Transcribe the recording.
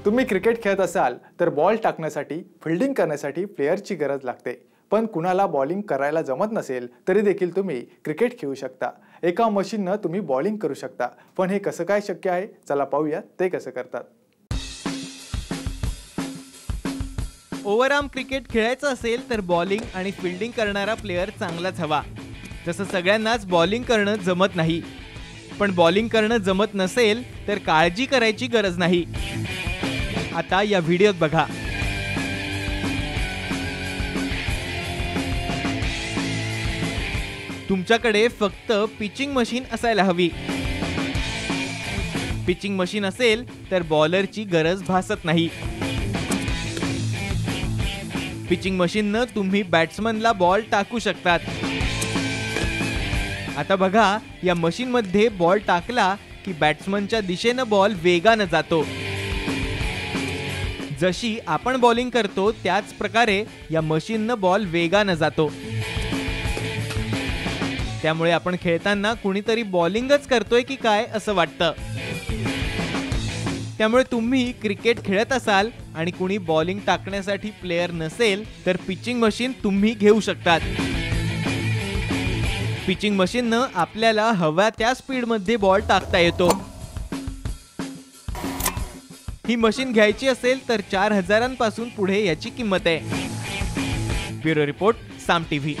तुम्ही क्रिकेट खेळत असाल तर बॉल टाकण्यासाठी फिल्डिंग करण्यासाठी प्लेयरची गरज लागते। पण कुणाला बॉलिंग करायला जमत नसेल तरी देखील तुम्ही क्रिकेट खेळू शकता। एका मशीनने तुम्ही बॉलिंग करू शकता। पण हे कसं काय शक्य आहे, चला पाहूया ते कसं करतात। ओव्हरआर्म क्रिकेट खेळायचं असेल तर बॉलिंग आणि फिल्डिंग करणारा प्लेयर चांगलाच हवा। जसं सगळ्यांनाच बॉलिंग करणं जमत नाही, पण बॉलिंग करणं जमत नसेल तर काळजी करायची गरज नाही। आता या व्हिडिओत बघा। तुमच्याकडे फक्त पिचिंग मशीन असायला हवी। पिचिंग मशीन असेल तर बॉलरची गरज भासत नाही। पिचिंग मशीननं तुम्ही बॅट्समनला बॉल टाकू शकतात। आता बघा, या मशीनमध्ये बॉल टाकला की बॅट्समनच्या दिशेनं बॉल वेगानं जातो। जशी आपण बॉलिंग करतो त्याच प्रकारे या मशीननं बॉल वेगानं जातो। त्यामुळे आपण खेळताना कुणीतरी बॉलिंगच करतोय की काय असं वाटतं। त्यामुळे तुम्ही क्रिकेट खेळत असाल आणि कुणी बॉलिंग टाकण्यासाठी प्लेयर नसेल तर पिचिंग मशीन तुम्ही घेऊ शकतात। पिचिंग मशीननं आपल्याला हव्या त्या स्पीडमध्ये बॉल टाकता येतो। ही मशीन घ्यायची असेल तर 4000 पासून पुढे याची किंमत आहे। ब्युरो रिपोर्ट, साम टीव्ही।